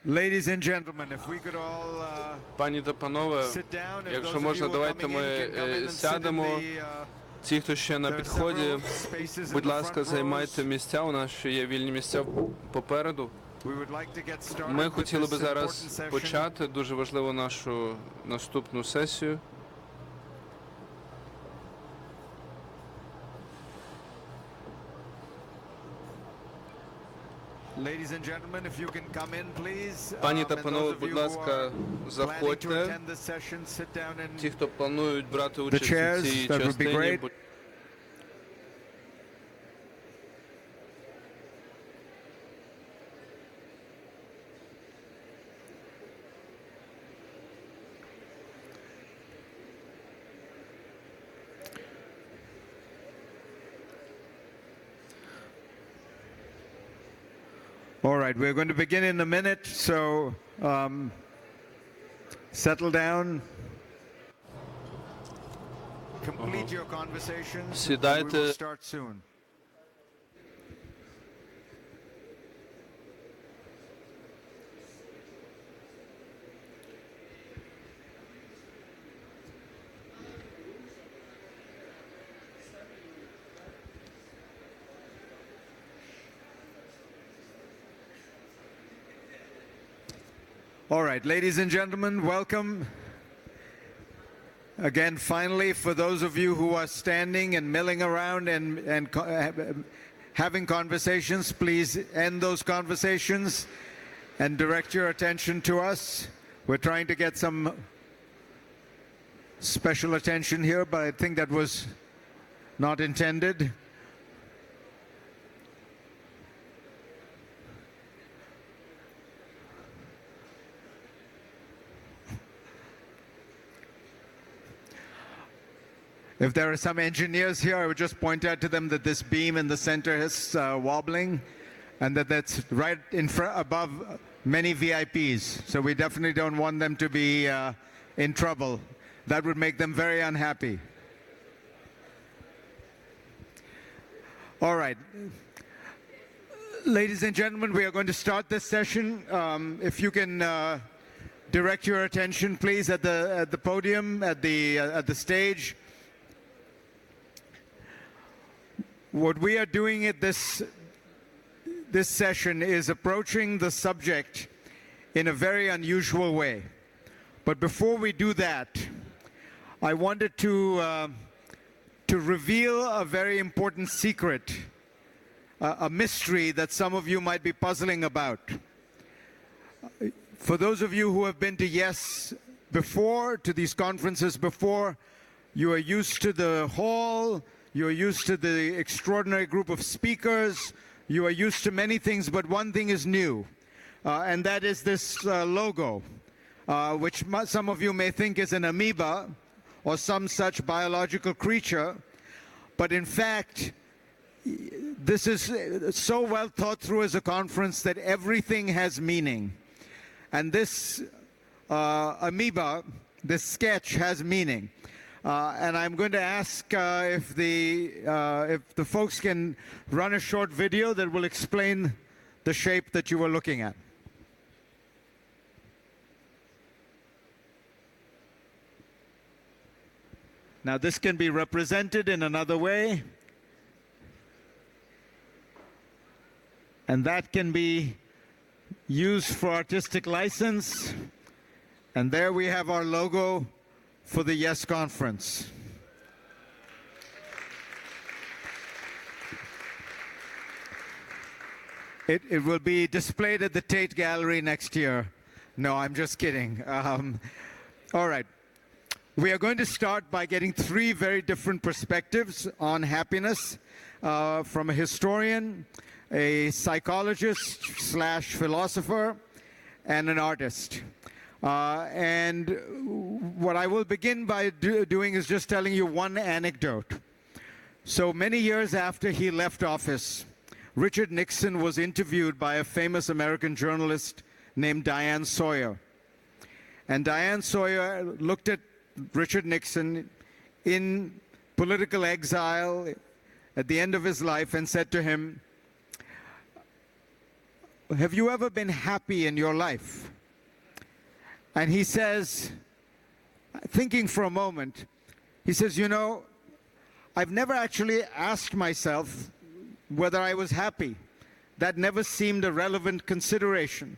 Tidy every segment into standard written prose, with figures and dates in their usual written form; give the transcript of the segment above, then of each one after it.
Ladies and gentlemen, if we could all Пані та панове, sit down, and якщо those of можна, you who are давайте coming in ми can come in and sit in сядемо. the, Ті, хто ще на there are підході, several spaces in будь the ласка, front займайте rows. місця. У нас ще є вільні місця попереду. We would like to get started Ми with хотіли би this зараз important session. почати дуже важливу нашу наступну сесію. Ladies and gentlemen, if you can come in, please. Пані та And панове, those of будь you who ласка, are planning to заходьте. attend this session, sit down in Ті, хто планують брати участь chairs, у цій that would be частині, great. All right, we're going to begin in a minute, so settle down. Complete your conversations, and we will Сідайте. start soon. All right, ladies and gentlemen, welcome. Again, finally, for those of you who are standing and milling around and having conversations, please end those conversations and direct your attention to us. We're trying to get some special attention here, but I think that was not intended. If there are some engineers here, I would just point out to them that this beam in the center is wobbling, and that's right in front, above many VIPs. So we definitely don't want them to be in trouble. That would make them very unhappy. All right. Ladies and gentlemen, we are going to start this session. If you can direct your attention, please, at the podium, at the stage. What we are doing at this session is approaching the subject in a very unusual way. But before we do that, I wanted to reveal a very important secret, a mystery that some of you might be puzzling about. For those of you who have been to YES before, to these conferences before, you are used to the hall, you are used to the extraordinary group of speakers. You are used to many things, but one thing is new, and that is this logo, which some of you may think is an amoeba or some such biological creature. But in fact, this is so well thought through as a conference that everything has meaning. And this amoeba, this sketch, has meaning. And I'm going to ask if the folks can run a short video that will explain the shape that you were looking at. Now, this can be represented in another way. And that can be used for artistic license. And there we have our logo for the YES conference. It will be displayed at the Tate Gallery next year. No, I'm just kidding. All right. We are going to start by getting three very different perspectives on happiness from a historian, a psychologist / philosopher, and an artist. And what I will begin by doing is just telling you one anecdote. So many years after he left office, Richard Nixon was interviewed by a famous American journalist named Diane Sawyer. And Diane Sawyer looked at Richard Nixon in political exile at the end of his life and said to him, have you ever been happy in your life? And he says, thinking for a moment, he says, you know, I've never actually asked myself whether I was happy. That never seemed a relevant consideration.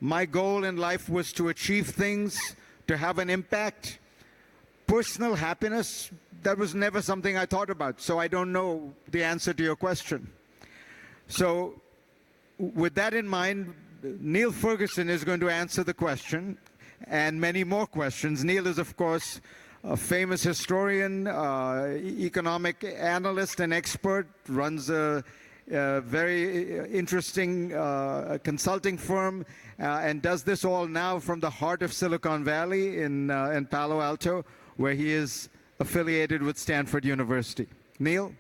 My goal in life was to achieve things, to have an impact. Personal happiness, that was never something I thought about, so I don't know the answer to your question. So with that in mind, Niall Ferguson is going to answer the question and many more questions. Niall is, of course, a famous historian, economic analyst and expert, runs a very interesting consulting firm, and does this all now from the heart of Silicon Valley in Palo Alto, where he is affiliated with Stanford University. Niall?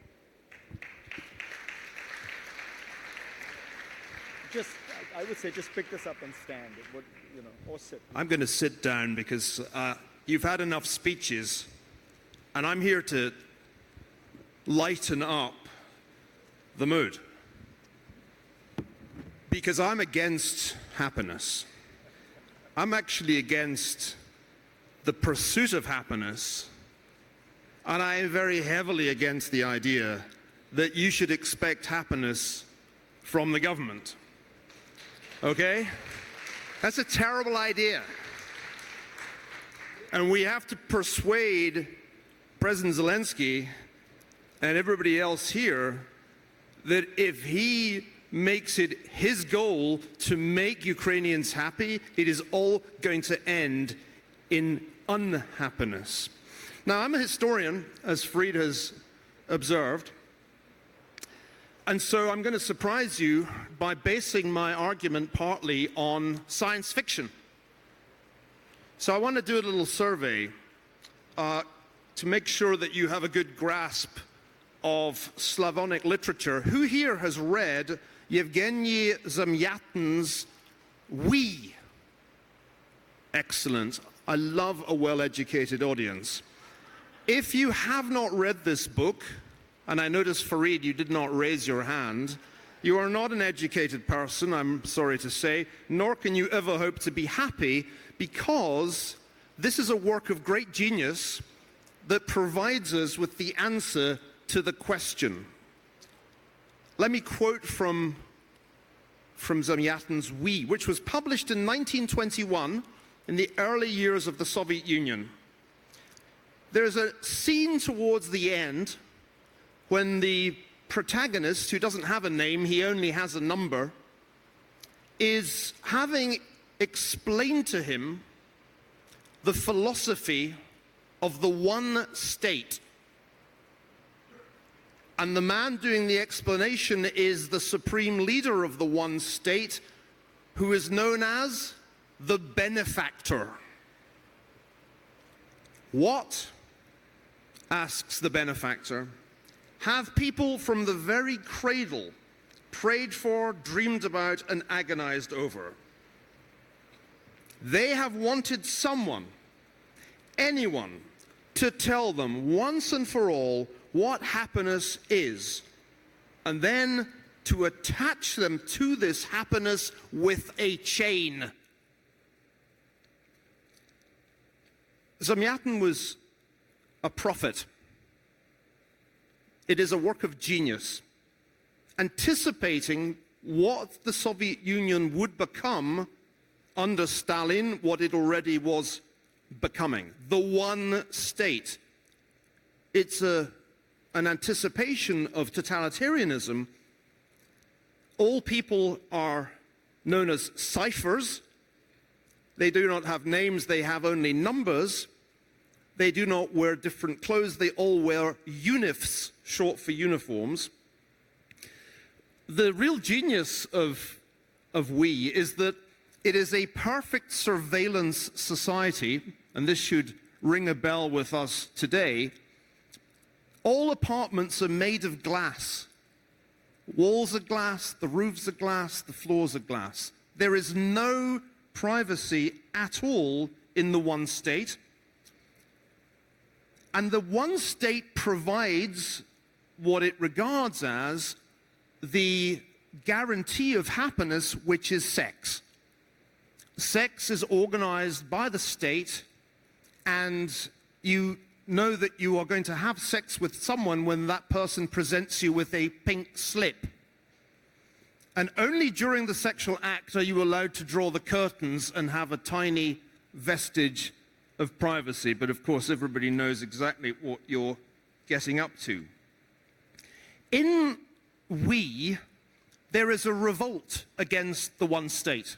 I would say just pick this up and stand, or sit. I'm going to sit down because you've had enough speeches, and I'm here to lighten up the mood. Because I'm against happiness. I'm actually against the pursuit of happiness, and I am very heavily against the idea that you should expect happiness from the government. Okay? That's a terrible idea. And we have to persuade President Zelensky and everybody else here that if he makes it his goal to make Ukrainians happy, it is all going to end in unhappiness. Now, I'm a historian, as Fried has observed, and so I'm going to surprise you by basing my argument partly on science fiction. So I want to do a little survey to make sure that you have a good grasp of Slavonic literature. Who here has read Yevgeny Zamyatin's We? Excellent. I love a well-educated audience. If you have not read this book, and I notice, Fareed, you did not raise your hand, you are not an educated person, I'm sorry to say, nor can you ever hope to be happy, because this is a work of great genius that provides us with the answer to the question. Let me quote from Zamyatin's We, which was published in 1921 in the early years of the Soviet Union. There's a scene towards the end when the protagonist, who doesn't have a name, he only has a number, is having explained to him the philosophy of the one state. And the man doing the explanation is the supreme leader of the one state, who is known as the benefactor. What, asks the benefactor, have people from the very cradle prayed for, dreamed about, and agonized over? They have wanted someone, anyone, to tell them once and for all what happiness is, and then to attach them to this happiness with a chain. Zamyatin was a prophet. It is a work of genius, anticipating what the Soviet Union would become under Stalin, what it already was becoming, the one state. It's an anticipation of totalitarianism. All people are known as ciphers. They do not have names, they have only numbers. They do not wear different clothes, they all wear unifs, short for uniforms. The real genius of We is that it is a perfect surveillance society, and this should ring a bell with us today. All apartments are made of glass. Walls are glass, the roofs are glass, the floors are glass. There is no privacy at all in the one state. And the one state provides what it regards as the guarantee of happiness, which is sex. Sex is organized by the state, and you know that you are going to have sex with someone when that person presents you with a pink slip. And only during the sexual act are you allowed to draw the curtains and have a tiny vestige of privacy. But of course, everybody knows exactly what you're getting up to. In we, there is a revolt against the one state.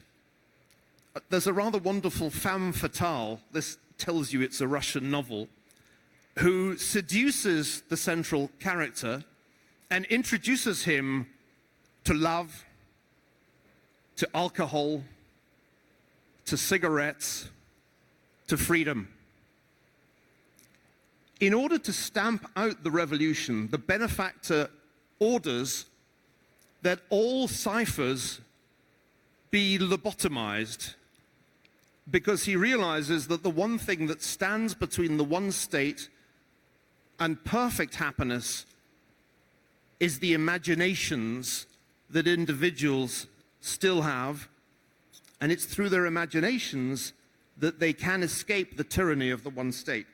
There's a rather wonderful femme fatale, this tells you it's a Russian novel, who seduces the central character and introduces him to love, to alcohol, to cigarettes, to freedom. In order to stamp out the revolution, the benefactor orders that all ciphers be lobotomized, because he realizes that the one thing that stands between the one state and perfect happiness is the imaginations that individuals still have, and it's through their imaginations that they can escape the tyranny of the one state.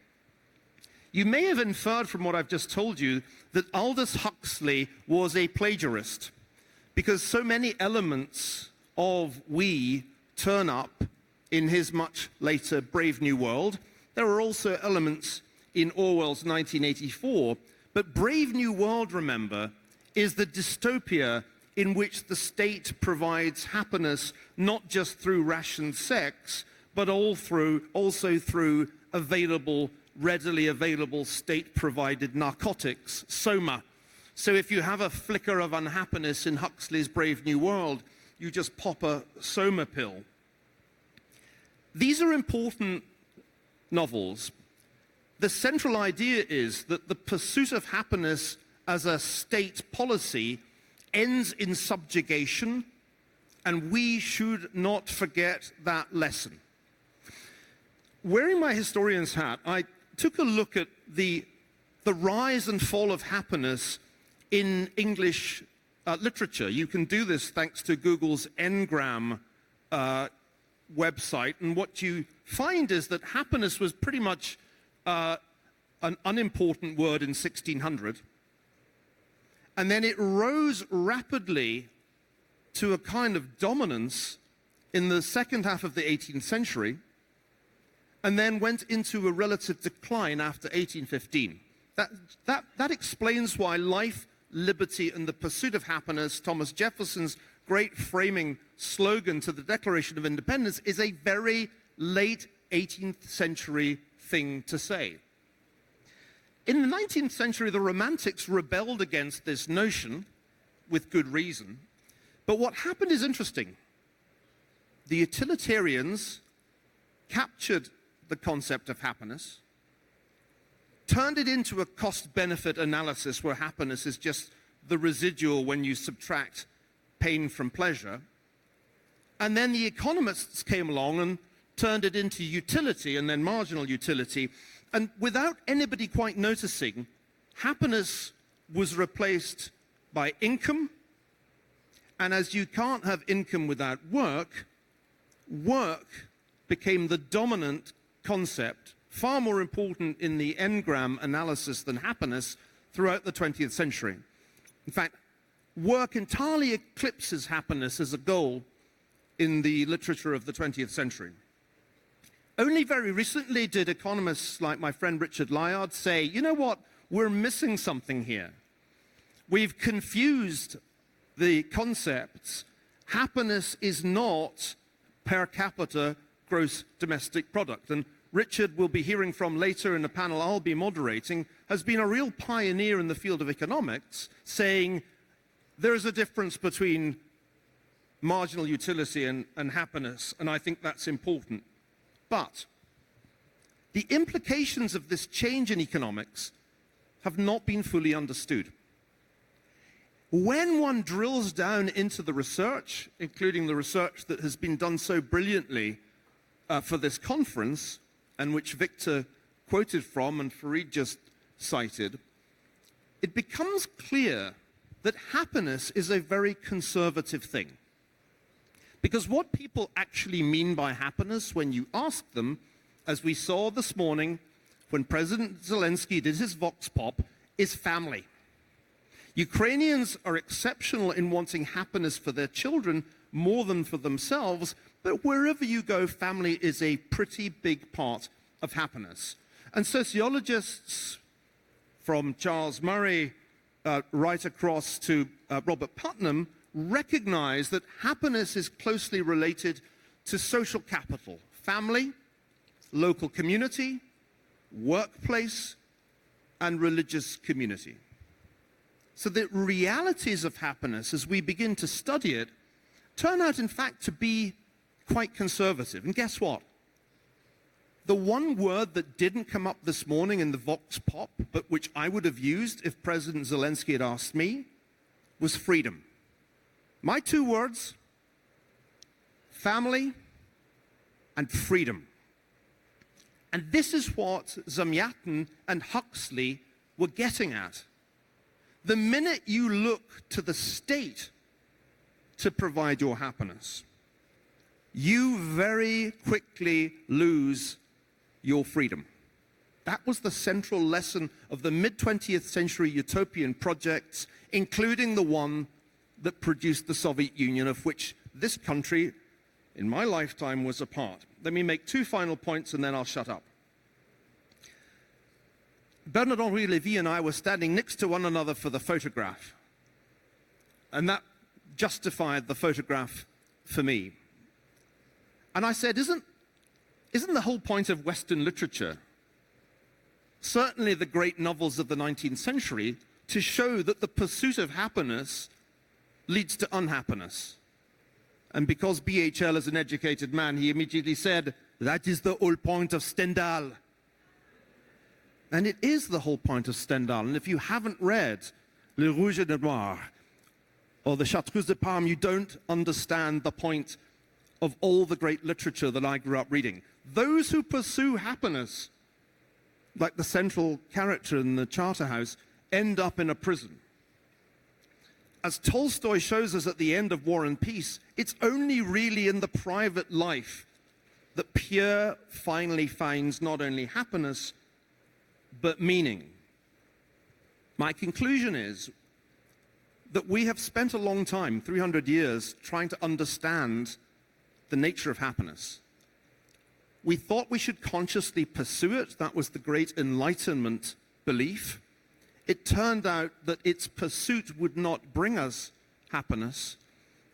You may have inferred from what I've just told you that Aldous Huxley was a plagiarist, because so many elements of we turn up in his much later Brave New World. There are also elements in Orwell's 1984, but Brave New World, remember, is the dystopia in which the state provides happiness not just through rationed sex, but also through readily available state-provided narcotics, soma. So if you have a flicker of unhappiness in Huxley's Brave New World, you just pop a soma pill. These are important novels. The central idea is that the pursuit of happiness as a state policy ends in subjugation, and we should not forget that lesson. Wearing my historian's hat, I took a look at the rise and fall of happiness in English literature. You can do this thanks to Google's Ngram website, and what you find is that happiness was pretty much an unimportant word in 1600, and then it rose rapidly to a kind of dominance in the second half of the 18th century, and then went into a relative decline after 1815. That explains why life, liberty, and the pursuit of happiness, Thomas Jefferson's great framing slogan to the Declaration of Independence, is a very late 18th century thing to say. In the 19th century, the Romantics rebelled against this notion, with good reason. But what happened is interesting. The utilitarians captured the concept of happiness, turned it into a cost-benefit analysis where happiness is just the residual when you subtract pain from pleasure. And then the economists came along and turned it into utility and then marginal utility. And without anybody quite noticing, happiness was replaced by income. And as you can't have income without work, work became the dominant concept, far more important in the Ngram analysis than happiness throughout the 20th century. In fact, work entirely eclipses happiness as a goal in the literature of the 20th century. Only very recently did economists like my friend Richard Layard say, you know what, we're missing something here. We've confused the concepts. Happiness is not per capita gross domestic product. And Richard, will be hearing from later in the panel I'll be moderating, has been a real pioneer in the field of economics, saying there is a difference between marginal utility and happiness, and I think that's important. But the implications of this change in economics have not been fully understood. When one drills down into the research, including the research that has been done so brilliantly for this conference, and which Victor quoted from and Fareed just cited, it becomes clear that happiness is a very conservative thing. Because what people actually mean by happiness when you ask them, as we saw this morning when President Zelensky did his vox pop, is family. Ukrainians are exceptional in wanting happiness for their children more than for themselves, but wherever you go, family is a pretty big part of happiness. And sociologists from Charles Murray right across to Robert Putnam recognize that happiness is closely related to social capital, family, local community, workplace, and religious community. So the realities of happiness, as we begin to study it, turn out, in fact, to be quite conservative. And guess what? The one word that didn't come up this morning in the Vox Pop, but which I would have used if President Zelensky had asked me, was freedom. My two words, family and freedom. And this is what Zamyatin and Huxley were getting at. The minute you look to the state to provide your happiness, you very quickly lose your freedom. That was the central lesson of the mid-20th century utopian projects, including the one that produced the Soviet Union, of which this country, in my lifetime, was a part. Let me make two final points and then I'll shut up. Bernard-Henri Lévy and I were standing next to one another for the photograph. And that justified the photograph for me. And I said, isn't the whole point of Western literature, certainly the great novels of the 19th century, to show that the pursuit of happiness leads to unhappiness? And because BHL is an educated man, he immediately said, that is the whole point of Stendhal. And it is the whole point of Stendhal. And if you haven't read Le Rouge et le Noir or the Chartreuse de Parme, you don't understand the point of all the great literature that I grew up reading. Those who pursue happiness, like the central character in the Charterhouse, end up in a prison. As Tolstoy shows us at the end of War and Peace, it's only really in the private life that Pierre finally finds not only happiness, but meaning. My conclusion is that we have spent a long time, 300 years, trying to understand the nature of happiness. We thought we should consciously pursue it. That was the great Enlightenment belief. It turned out that its pursuit would not bring us happiness,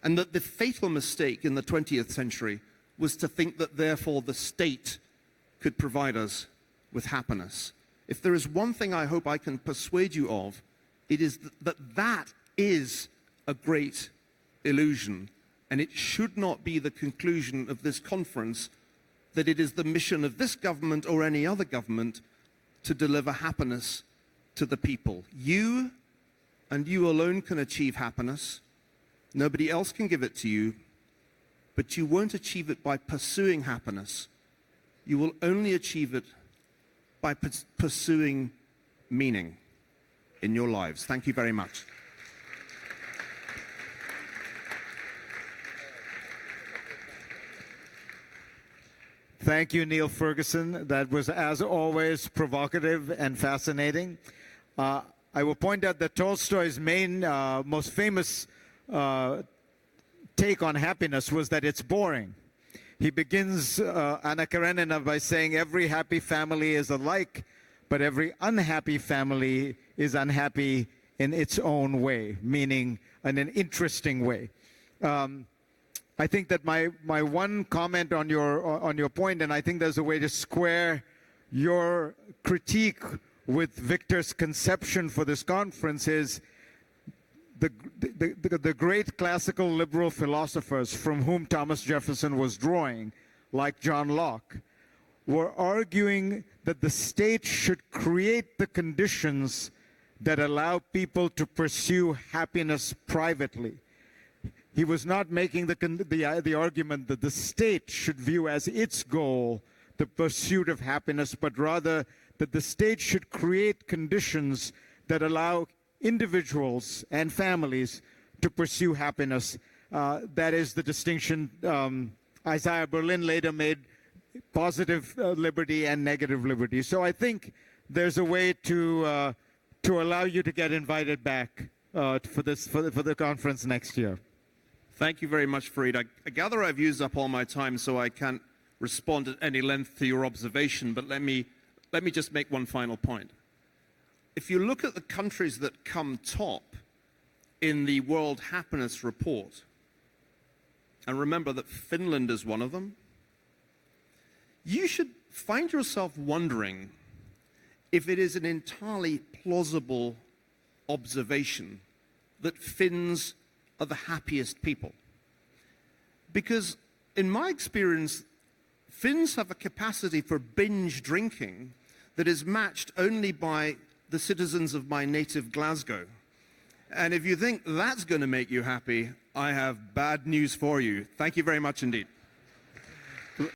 and that the fatal mistake in the 20th century was to think that therefore the state could provide us with happiness. If there is one thing I hope I can persuade you of, it is that that is a great illusion, and it should not be the conclusion of this conference that it is the mission of this government or any other government to deliver happiness to the people. You and you alone can achieve happiness. Nobody else can give it to you, but you won't achieve it by pursuing happiness. You will only achieve it by pursuing meaning in your lives. Thank you very much. Thank you, Niall Ferguson. That was, as always, provocative and fascinating. I will point out that Tolstoy's main, most famous take on happiness was that it's boring. He begins Anna Karenina by saying every happy family is alike, but every unhappy family is unhappy in its own way, meaning in an interesting way. I think that my one comment on your point, and I think there's a way to square your critique with Victor's conception for this conference, is the great classical liberal philosophers from whom Thomas Jefferson was drawing, like John Locke, were arguing that the state should create the conditions that allow people to pursue happiness privately. He was not making the argument that the state should view as its goal the pursuit of happiness, but rather that the state should create conditions that allow individuals and families to pursue happiness. That is the distinction Isaiah Berlin later made: positive liberty and negative liberty. So I think there's a way to allow you to get invited back for the conference next year. Thank you very much, Fareed. I gather I've used up all my time, so I can't respond at any length to your observation, but let me just make one final point. If you look at the countries that come top in the World Happiness Report, and remember that Finland is one of them, you should find yourself wondering if it is an entirely plausible observation that Finns are the happiest people. Because in my experience, Finns have a capacity for binge drinking that is matched only by the citizens of my native Glasgow. And if you think that's going to make you happy, I have bad news for you. Thank you very much indeed.